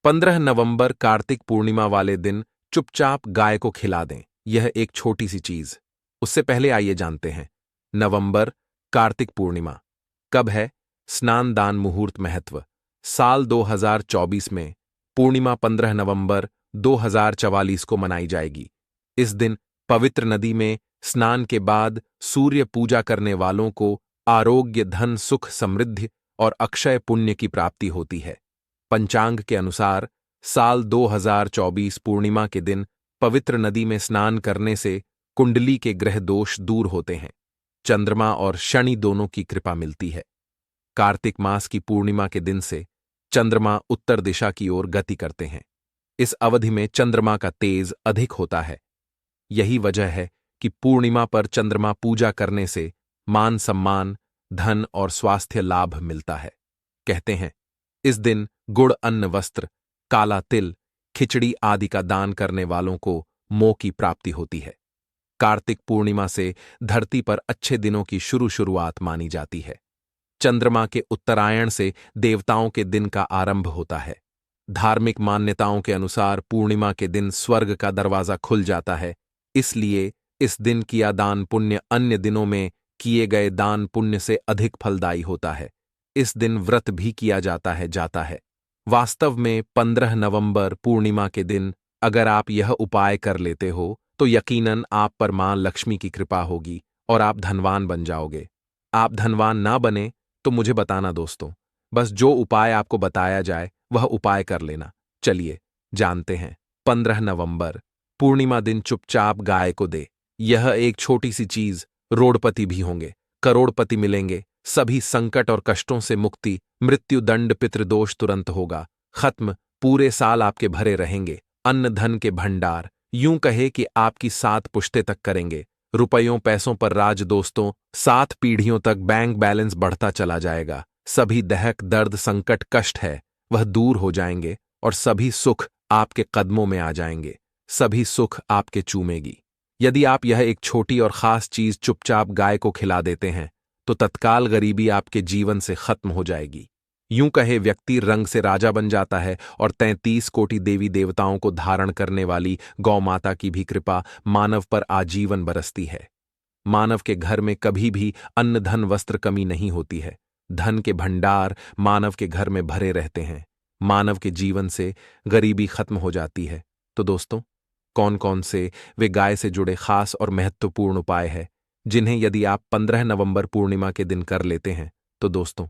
15 नवंबर कार्तिक पूर्णिमा वाले दिन चुपचाप गाय को खिला दें। यह एक छोटी सी चीज। उससे पहले आइए जानते हैं नवंबर कार्तिक पूर्णिमा कब है। स्नान दान मुहूर्त महत्व। साल 2024 में पूर्णिमा 15 नवंबर 2044 को मनाई जाएगी। इस दिन पवित्र नदी में स्नान के बाद सूर्य पूजा करने वालों को आरोग्य, धन, सुख, समृद्धि और अक्षय पुण्य की प्राप्ति होती है। पंचांग के अनुसार साल 2024 पूर्णिमा के दिन पवित्र नदी में स्नान करने से कुंडली के ग्रह दोष दूर होते हैं। चंद्रमा और शनि दोनों की कृपा मिलती है। कार्तिक मास की पूर्णिमा के दिन से चंद्रमा उत्तर दिशा की ओर गति करते हैं। इस अवधि में चंद्रमा का तेज अधिक होता है। यही वजह है कि पूर्णिमा पर चंद्रमा पूजा करने से मान सम्मान, धन और स्वास्थ्य लाभ मिलता है। कहते हैं इस दिन गुड़, अन्न, वस्त्र, काला तिल, खिचड़ी आदि का दान करने वालों को मोह की प्राप्ति होती है। कार्तिक पूर्णिमा से धरती पर अच्छे दिनों की शुरुआत मानी जाती है। चंद्रमा के उत्तरायण से देवताओं के दिन का आरंभ होता है। धार्मिक मान्यताओं के अनुसार पूर्णिमा के दिन स्वर्ग का दरवाजा खुल जाता है। इसलिए इस दिन किया दान पुण्य अन्य दिनों में किए गए दान पुण्य से अधिक फलदायी होता है। इस दिन व्रत भी किया जाता है। वास्तव में 15 नवंबर पूर्णिमा के दिन अगर आप यह उपाय कर लेते हो तो यकीनन आप पर मां लक्ष्मी की कृपा होगी और आप धनवान बन जाओगे। आप धनवान ना बने तो मुझे बताना दोस्तों। बस जो उपाय आपको बताया जाए वह उपाय कर लेना। चलिए जानते हैं। 15 नवंबर पूर्णिमा दिन चुपचाप गाय को दे। यह एक छोटी सी चीज। रोडपति भी होंगे, करोड़पति मिलेंगे, सभी संकट और कष्टों से मुक्ति, मृत्यु दंड, पितृदोष तुरंत होगा खत्म। पूरे साल आपके भरे रहेंगे अन्न धन के भंडार। यूं कहे कि आपकी 7 पुश्ते तक करेंगे। रुपयों पैसों पर राज दोस्तों। 7 पीढ़ियों तक बैंक बैलेंस बढ़ता चला जाएगा। सभी दहक, दर्द, संकट, कष्ट है वह दूर हो जाएंगे और सभी सुख आपके कदमों में आ जाएंगे। सभी सुख आपके चूमेगी। यदि आप यह एक छोटी और खास चीज चुपचाप गाय को खिला देते हैं तो तत्काल गरीबी आपके जीवन से खत्म हो जाएगी। यूं कहे व्यक्ति रंग से राजा बन जाता है और 33 कोटि देवी देवताओं को धारण करने वाली गौ माता की भी कृपा मानव पर आजीवन बरसती है। मानव के घर में कभी भी अन्न धन वस्त्र कमी नहीं होती है। धन के भंडार मानव के घर में भरे रहते हैं। मानव के जीवन से गरीबी खत्म हो जाती है। तो दोस्तों, कौन कौन से वे गाय से जुड़े खास और महत्वपूर्ण उपाय हैं जिन्हें यदि आप 15 नवंबर पूर्णिमा के दिन कर लेते हैं तो दोस्तों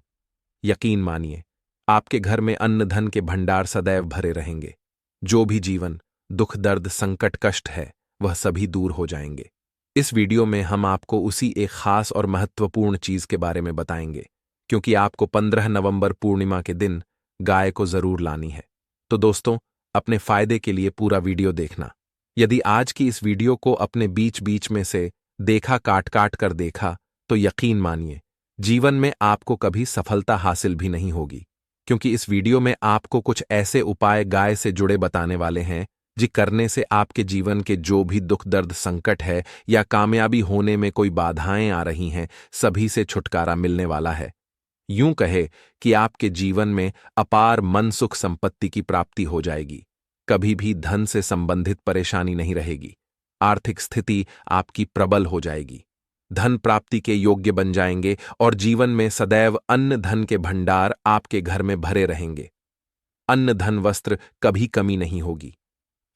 यकीन मानिए आपके घर में अन्न धन के भंडार सदैव भरे रहेंगे। जो भी जीवन दुख, दर्द, संकट, कष्ट है वह सभी दूर हो जाएंगे। इस वीडियो में हम आपको उसी एक खास और महत्वपूर्ण चीज के बारे में बताएंगे क्योंकि आपको 15 नवंबर पूर्णिमा के दिन गाय को जरूर लानी है। तो दोस्तों, अपने फायदे के लिए पूरा वीडियो देखना। यदि आज की इस वीडियो को अपने बीच बीच में से देखा, काट काट कर देखा तो यकीन मानिए जीवन में आपको कभी सफलता हासिल भी नहीं होगी क्योंकि इस वीडियो में आपको कुछ ऐसे उपाय गाय से जुड़े बताने वाले हैं जी करने से आपके जीवन के जो भी दुख, दर्द, संकट है या कामयाबी होने में कोई बाधाएं आ रही हैं सभी से छुटकारा मिलने वाला है। यूं कहे कि आपके जीवन में अपार मन, सुख, संपत्ति की प्राप्ति हो जाएगी। कभी भी धन से संबंधित परेशानी नहीं रहेगी। आर्थिक स्थिति आपकी प्रबल हो जाएगी। धन प्राप्ति के योग्य बन जाएंगे और जीवन में सदैव अन्न धन के भंडार आपके घर में भरे रहेंगे। अन्न धन वस्त्र कभी कमी नहीं होगी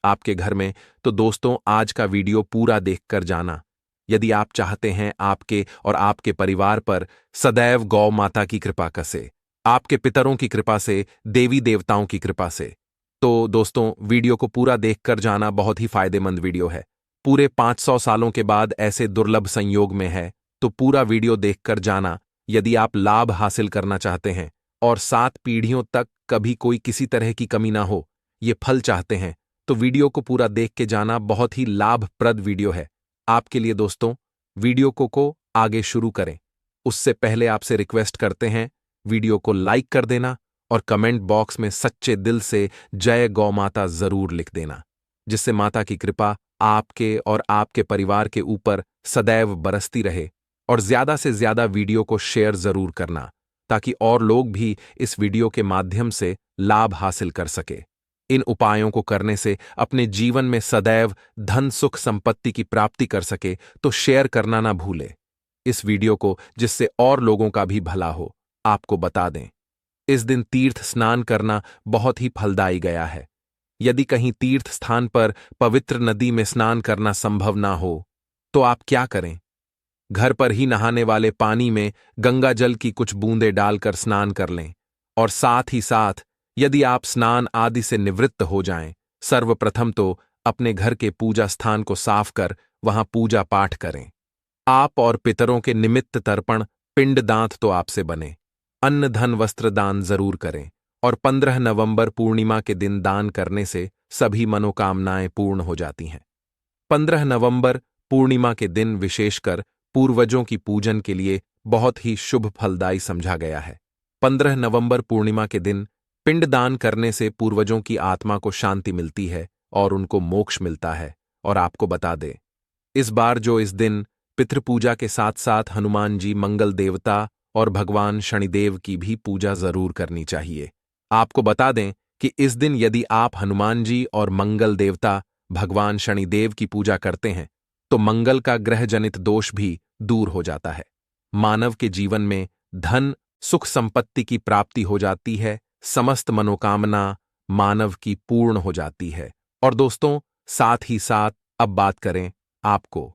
आपके घर में। तो दोस्तों, आज का वीडियो पूरा देखकर जाना। यदि आप चाहते हैं आपके और आपके परिवार पर सदैव गौ माता की कृपा से, आपके पितरों की कृपा से, देवी देवताओं की कृपा से, तो दोस्तों वीडियो को पूरा देखकर जाना। बहुत ही फायदेमंद वीडियो है। पूरे 500 सालों के बाद ऐसे दुर्लभ संयोग में है तो पूरा वीडियो देखकर जाना। यदि आप लाभ हासिल करना चाहते हैं और 7 पीढ़ियों तक कभी कोई किसी तरह की कमी ना हो, ये फल चाहते हैं तो वीडियो को पूरा देख के जाना। बहुत ही लाभप्रद वीडियो है आपके लिए दोस्तों। वीडियो को आगे शुरू करें उससे पहले आपसे रिक्वेस्ट करते हैं वीडियो को लाइक कर देना और कमेंट बॉक्स में सच्चे दिल से जय गौ माता जरूर लिख देना, जिससे माता की कृपा आपके और आपके परिवार के ऊपर सदैव बरसती रहे। और ज्यादा से ज्यादा वीडियो को शेयर जरूर करना ताकि और लोग भी इस वीडियो के माध्यम से लाभ हासिल कर सके। इन उपायों को करने से अपने जीवन में सदैव धन सुख संपत्ति की प्राप्ति कर सके तो शेयर करना ना भूले इस वीडियो को, जिससे और लोगों का भी भला हो। आपको बता दें, इस दिन तीर्थ स्नान करना बहुत ही फलदायी गया है। यदि कहीं तीर्थ स्थान पर पवित्र नदी में स्नान करना संभव ना हो तो आप क्या करें? घर पर ही नहाने वाले पानी में गंगा जल की कुछ बूंदें डालकर स्नान कर लें। और साथ ही साथ यदि आप स्नान आदि से निवृत्त हो जाएं, सर्वप्रथम तो अपने घर के पूजा स्थान को साफ कर वहां पूजा पाठ करें। आप और पितरों के निमित्त तर्पण पिंड दांत तो आपसे बने। अन्न धन वस्त्र दान जरूर करें और 15 नवंबर पूर्णिमा के दिन दान करने से सभी मनोकामनाएं पूर्ण हो जाती हैं। 15 नवंबर पूर्णिमा के दिन विशेषकर पूर्वजों की पूजन के लिए बहुत ही शुभ फलदायी समझा गया है। 15 नवंबर पूर्णिमा के दिन पिंडदान करने से पूर्वजों की आत्मा को शांति मिलती है और उनको मोक्ष मिलता है। और आपको बता दें, इस बार जो इस दिन पितृपूजा के साथ साथ हनुमान जी, मंगल देवता और भगवान शनिदेव की भी पूजा जरूर करनी चाहिए। आपको बता दें कि इस दिन यदि आप हनुमान जी और मंगल देवता भगवान शनिदेव की पूजा करते हैं तो मंगल का ग्रह जनित दोष भी दूर हो जाता है। मानव के जीवन में धन सुख संपत्ति की प्राप्ति हो जाती है, समस्त मनोकामना मानव की पूर्ण हो जाती है। और दोस्तों, साथ ही साथ अब बात करें आपको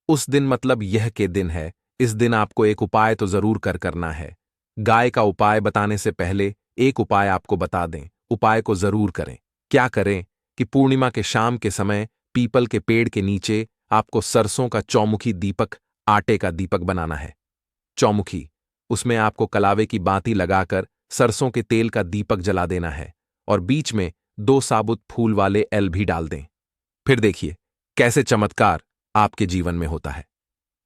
उस दिन, मतलब यह के दिन है, इस दिन आपको एक उपाय तो जरूर करना है। गाय का उपाय बताने से पहले एक उपाय आपको बता दें, उपाय को जरूर करें। क्या करें कि पूर्णिमा के शाम के समय पीपल के पेड़ के नीचे आपको सरसों का चौमुखी दीपक, आटे का दीपक बनाना है। चौमुखी, उसमें आपको कलावे की बाती लगाकर सरसों के तेल का दीपक जला देना है और बीच में 2 साबुत फूल वाले एल भी डाल दें। फिर देखिए कैसे चमत्कार आपके जीवन में होता है।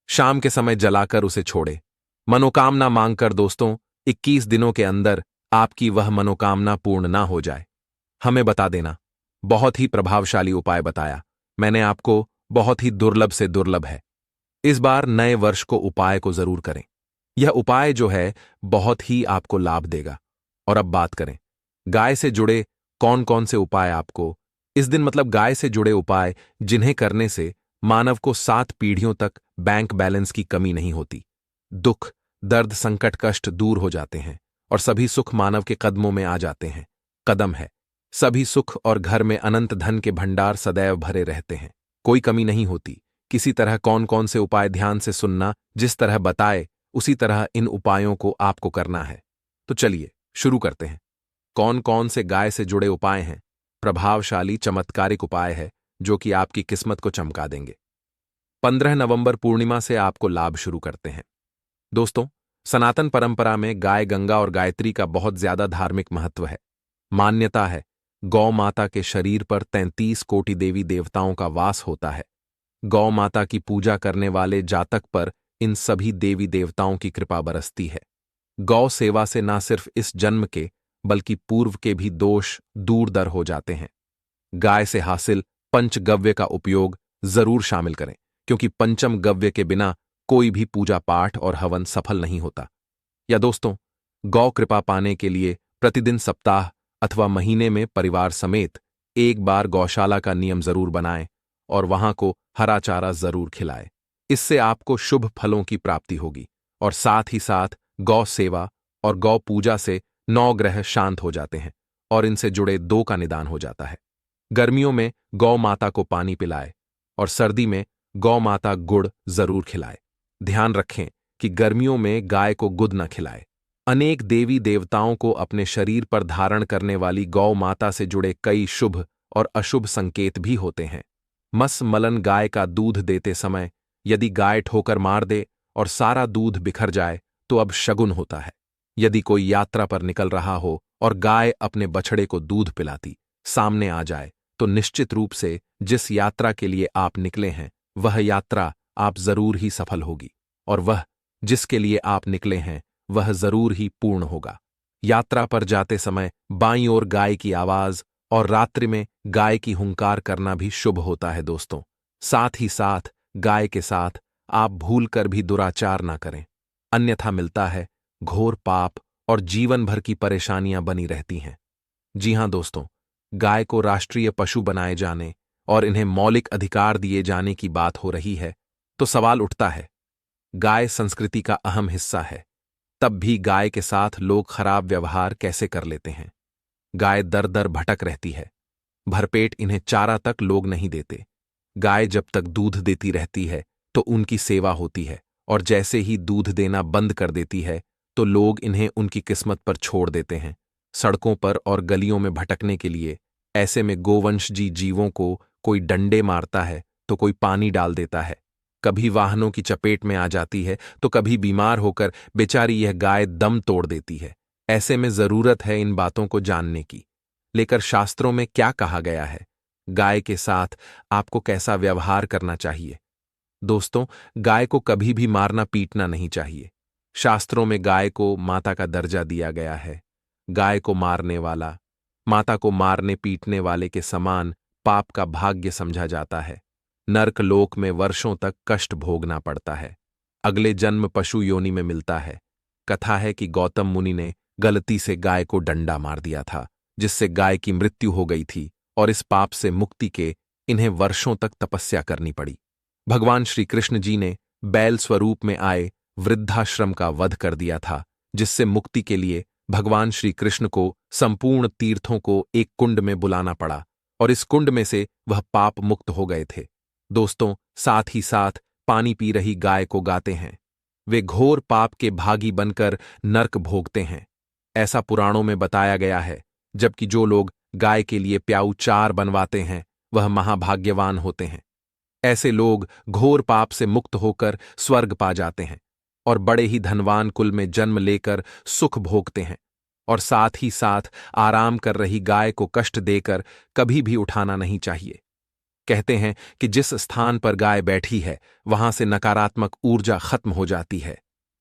शाम के समय जलाकर उसे छोड़े, मनोकामना मांगकर दोस्तों 21 दिनों के अंदर आपकी वह मनोकामना पूर्ण ना हो जाए। हमें बता देना, बहुत ही प्रभावशाली उपाय बताया मैंने आपको, बहुत ही दुर्लभ से दुर्लभ है। इस बार नए वर्ष को उपाय को जरूर करें। यह उपाय जो है बहुत ही आपको लाभ देगा। और अब बात करें गाय से जुड़े कौन कौन से उपाय आपको इस दिन, मतलब गाय से जुड़े उपाय जिन्हें करने से मानव को 7 पीढ़ियों तक बैंक बैलेंस की कमी नहीं होती, दुख दर्द संकट कष्ट दूर हो जाते हैं और सभी सुख मानव के कदमों में आ जाते हैं। कदम है सभी सुख और घर में अनंत धन के भंडार सदैव भरे रहते हैं, कोई कमी नहीं होती। किसी तरह कौन कौन से उपाय ध्यान से सुनना, जिस तरह बताए उसी तरह इन उपायों को आपको करना है। तो चलिए शुरू करते हैं। कौन कौन से गाय से जुड़े उपाय हैं? प्रभावशाली चमत्कारिक उपाय है जो कि आपकी किस्मत को चमका देंगे। 15 नवंबर पूर्णिमा से आपको लाभ शुरू करते हैं। दोस्तों, सनातन परंपरा में गाय, गंगा और गायत्री का बहुत ज्यादा धार्मिक महत्व है। मान्यता है गौ माता के शरीर पर 33 कोटि देवी देवताओं का वास होता है। गौ माता की पूजा करने वाले जातक पर इन सभी देवी देवताओं की कृपा बरसती है। गौ सेवा से न सिर्फ इस जन्म के बल्कि पूर्व के भी दोष दूर दर हो जाते हैं। गाय से हासिल पंचगव्य का उपयोग जरूर शामिल करें, क्योंकि पंचम गव्य के बिना कोई भी पूजा पाठ और हवन सफल नहीं होता। या दोस्तों, गौ कृपा पाने के लिए प्रतिदिन, सप्ताह अथवा महीने में परिवार समेत एक बार गौशाला का नियम जरूर बनाएं और वहां को हरा चारा जरूर खिलाएं। इससे आपको शुभ फलों की प्राप्ति होगी और साथ ही साथ गौ सेवा और गौ पूजा से 9 ग्रह शांत हो जाते हैं और इनसे जुड़े 2 का निदान हो जाता है। गर्मियों में गौ माता को पानी पिलाए और सर्दी में गौ माता गुड़ जरूर खिलाए। ध्यान रखें कि गर्मियों में गाय को गुद न खिलाए। अनेक देवी देवताओं को अपने शरीर पर धारण करने वाली गौ माता से जुड़े कई शुभ और अशुभ संकेत भी होते हैं। मस मलन गाय का दूध देते समय यदि गाय ठोकर मार दे और सारा दूध बिखर जाए तो अब शगुन होता है। यदि कोई यात्रा पर निकल रहा हो और गाय अपने बछड़े को दूध पिलाती सामने आ जाए तो निश्चित रूप से जिस यात्रा के लिए आप निकले हैं वह यात्रा आप जरूर ही सफल होगी और वह जिसके लिए आप निकले हैं वह जरूर ही पूर्ण होगा। यात्रा पर जाते समय बाईं ओर गाय की आवाज और रात्रि में गाय की हुंकार करना भी शुभ होता है दोस्तों। साथ ही साथ गाय के साथ आप भूल कर भी दुराचार ना करें, अन्यथा मिलता है घोर पाप और जीवन भर की परेशानियां बनी रहती हैं। जी हां दोस्तों, गाय को राष्ट्रीय पशु बनाए जाने और इन्हें मौलिक अधिकार दिए जाने की बात हो रही है, तो सवाल उठता है, गाय संस्कृति का अहम हिस्सा है, तब भी गाय के साथ लोग खराब व्यवहार कैसे कर लेते हैं? गाय दर दर भटक रहती है, भरपेट इन्हें चारा तक लोग नहीं देते। गाय जब तक दूध देती रहती है तो उनकी सेवा होती है, और जैसे ही दूध देना बंद कर देती है तो लोग इन्हें उनकी किस्मत पर छोड़ देते हैं, सड़कों पर और गलियों में भटकने के लिए। ऐसे में गोवंशजी जीवों को कोई डंडे मारता है तो कोई पानी डाल देता है, कभी वाहनों की चपेट में आ जाती है तो कभी बीमार होकर बेचारी यह गाय दम तोड़ देती है। ऐसे में जरूरत है इन बातों को जानने की। लेकर शास्त्रों में क्या कहा गया है, गाय के साथ आपको कैसा व्यवहार करना चाहिए? दोस्तों, गाय को कभी भी मारना पीटना नहीं चाहिए। शास्त्रों में गाय को माता का दर्जा दिया गया है। गाय को मारने वाला माता को मारने पीटने वाले के समान पाप का भाग्य समझा जाता है। नर्क लोक में वर्षों तक कष्ट भोगना पड़ता है। अगले जन्म पशु योनि में मिलता है। कथा है कि गौतम मुनि ने गलती से गाय को डंडा मार दिया था, जिससे गाय की मृत्यु हो गई थी, और इस पाप से मुक्ति के इन्हें वर्षों तक तपस्या करनी पड़ी। भगवान श्री कृष्ण जी ने बैल स्वरूप में आए वृद्धाश्रम का वध कर दिया था, जिससे मुक्ति के लिए भगवान श्री कृष्ण को संपूर्ण तीर्थों को एक कुंड में बुलाना पड़ा, और इस कुंड में से वह पाप मुक्त हो गए थे। दोस्तों, साथ ही साथ पानी पी रही गाय को गाते हैं। वे घोर पाप के भागी बनकर नर्क भोगते हैं, ऐसा पुराणों में बताया गया है। जबकि जो लोग गाय के लिए प्याऊ चार बनवाते हैं वह महाभाग्यवान होते हैं। ऐसे लोग घोर पाप से मुक्त होकर स्वर्ग पा जाते हैं और बड़े ही धनवान कुल में जन्म लेकर सुख भोगते हैं, और साथ ही साथ आराम कर रही गाय को कष्ट देकर कभी भी उठाना नहीं चाहिए। कहते हैं कि जिस स्थान पर गाय बैठी है वहां से नकारात्मक ऊर्जा खत्म हो जाती है।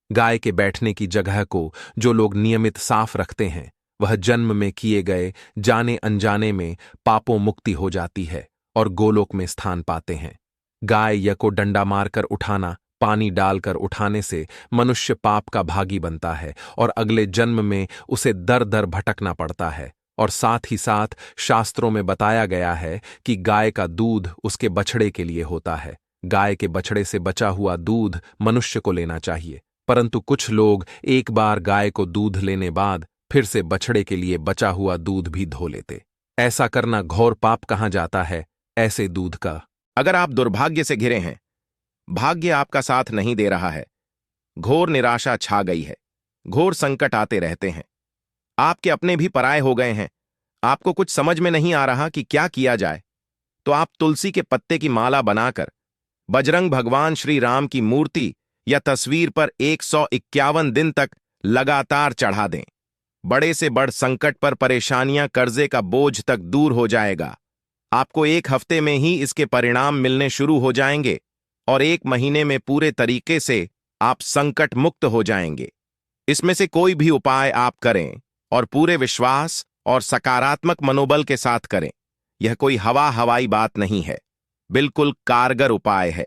गाय के बैठने की जगह को जो लोग नियमित साफ रखते हैं वह जन्म में किए गए जाने अनजाने में पापों मुक्ति हो जाती है और गोलोक में स्थान पाते हैं। गाय या को डंडा मारकर उठाना, पानी डालकर उठाने से मनुष्य पाप का भागी बनता है और अगले जन्म में उसे दर दर भटकना पड़ता है। और साथ ही साथ शास्त्रों में बताया गया है कि गाय का दूध उसके बछड़े के लिए होता है। गाय के बछड़े से बचा हुआ दूध मनुष्य को लेना चाहिए, परंतु कुछ लोग एक बार गाय को दूध लेने बाद फिर से बछड़े के लिए बचा हुआ दूध भी धो लेते। ऐसा करना घोर पाप कहा जाता है ऐसे दूध का। अगर आप दुर्भाग्य से घिरे हैं, भाग्य आपका साथ नहीं दे रहा है, घोर निराशा छा गई है, घोर संकट आते रहते हैं, आपके अपने भी पराये हो गए हैं, आपको कुछ समझ में नहीं आ रहा कि क्या किया जाए, तो आप तुलसी के पत्ते की माला बनाकर बजरंग भगवान श्री राम की मूर्ति या तस्वीर पर 151 दिन तक लगातार चढ़ा दें। बड़े से बड़ संकट पर परेशानियां, कर्जे का बोझ तक दूर हो जाएगा। आपको 1 हफ्ते में ही इसके परिणाम मिलने शुरू हो जाएंगे और 1 महीने में पूरे तरीके से आप संकट मुक्त हो जाएंगे। इसमें से कोई भी उपाय आप करें और पूरे विश्वास और सकारात्मक मनोबल के साथ करें। यह कोई हवाई बात नहीं है, बिल्कुल कारगर उपाय है।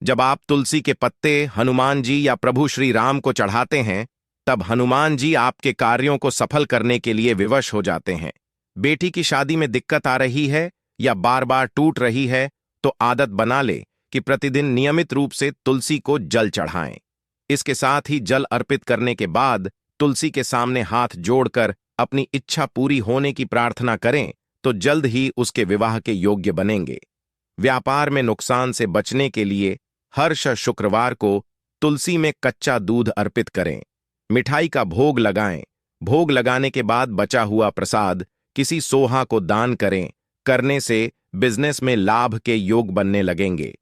जब आप तुलसी के पत्ते हनुमान जी या प्रभु श्री राम को चढ़ाते हैं, तब हनुमान जी आपके कार्यों को सफल करने के लिए विवश हो जाते हैं। बेटी की शादी में दिक्कत आ रही है या बार बार टूट रही है, तो आदत बना ले कि प्रतिदिन नियमित रूप से तुलसी को जल चढ़ाएं। इसके साथ ही जल अर्पित करने के बाद तुलसी के सामने हाथ जोड़कर अपनी इच्छा पूरी होने की प्रार्थना करें, तो जल्द ही उसके विवाह के योग्य बनेंगे। व्यापार में नुकसान से बचने के लिए हर शुक्रवार को तुलसी में कच्चा दूध अर्पित करें। मिठाई का भोग लगाएं। भोग लगाने के बाद बचा हुआ प्रसाद किसी सोहा को दान करें। करने से बिजनेस में लाभ के योग बनने लगेंगे।